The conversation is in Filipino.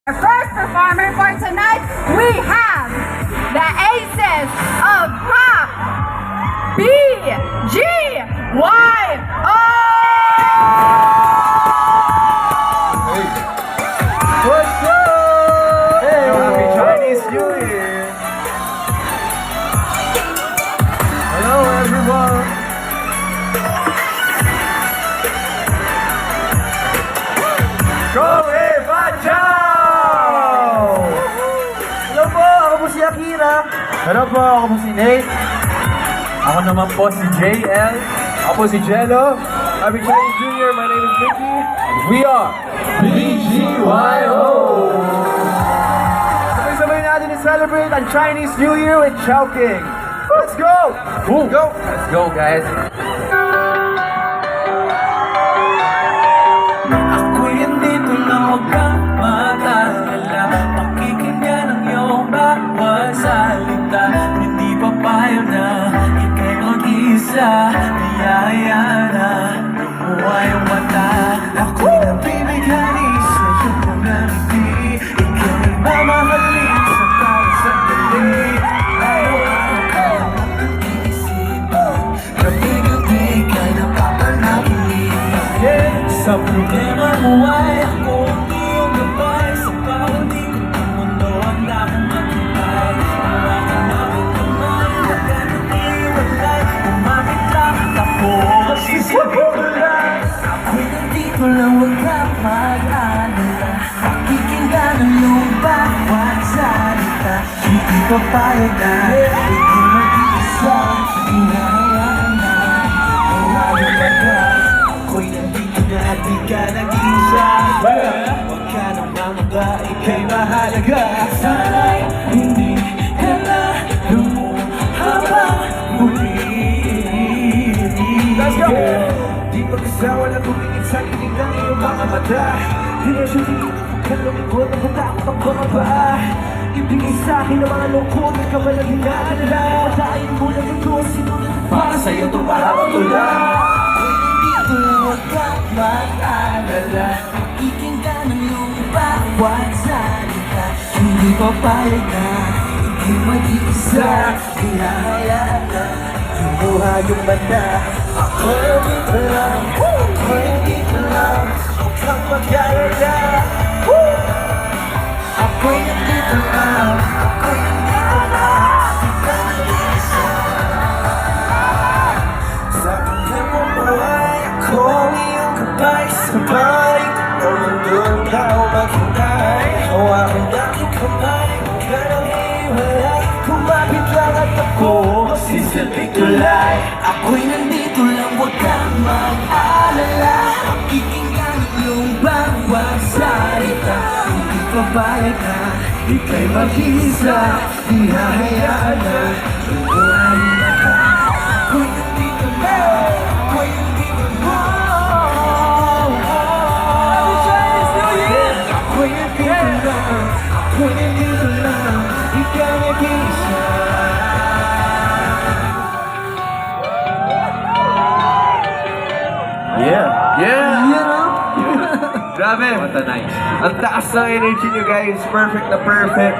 Our first performer for tonight, we have the Aces of Pop, BGYO! What's up? Hey, Happy Chinese New Year! Hello, everyone! Go Eva Chow! Hello po, ako po si Akira. Hello po, ako po si Nate. Ako naman po si JL. Ako po si Jello. Happy Chinese New Year, my name is Mickey. We are BGYO! Sabay-sabay natin i-celebrate ang Chinese New Year with Chowking. Let's go! Go! Let's go, guys! Ako'y andito na huwag kang mag-alala. Pakikinggan ang iyong bawat salita. Hindi papayo na ika'y mag-isa. Niyaya na lumuha yung mata. Ako'y nabibighani sa iyong mga ngiti. Ika'y mamahalin sa bawat sandali. Araw-araw ka lang mag-iisipan. Gabi-gabi ka'y napapanaginip. Sa problema mo ay ako ang iyong gabay. Sa bawat ikot ng mundo handa kong magbigay. Hawakan namin kamay, huwag ka nang iwalay. Umapit lang at ako masisilbi ko lang. Ako'y nandito lang, huwag ka mag-alala. Pakikinggan ang iyong bawat salita. Hindi papayag na ikaw mag-iisa. Hinahayaan na wala ka. Ako'y nandito na at di ka nag-iisa. Huwag ka nang mamaba, ika'y mahalaga. Sana'y hindi ka na lumuhabang muli. Let's go! Di pagkasawa na tumingin sa kinig ng iyong mga mata. Di na siya tingin ka lumikot at natakot ang bumaba. Ibigay sa'kin ang mga lungkot at kabalaghinaan na matayin mo na mundo. Sinunod para sa'yo tumahabang tula. Dito lang huwag kang mag-alala. Pakikinggan ang iyong bawat salita. Hindi papayag na ika'y mag-iisa. Hinahayaan na lumuha yung mata. Ako nandito lang, ako nandito lang. Huwag kang mag-alala. Ako'y nandito lang, ako'y nandito lang. Di ka nag-iisa. Sa kanyang buhay, ako ang iyong gabay. Sabay ko ang mundo ikaw maghintay. Hawakan aking kamay, huwag ka nang iwalay. Kumapit lang at ako masisilbing tulay. Ako'y nandito lang, huwag kang mag-alala. Pakikinggan ang iyong bawat salita. Hindi papayag na ika'y mag-isa. Hinahayaan na lumuha yung mata. Ako'y nandito lang, ako'y nandito lang. Ako'y nandito lang, ako'y nandito lang. Ikaw mag-isa. Yeah! Grabe! What a nice. Ang taas ng energy nyo guys, perfect na perfect.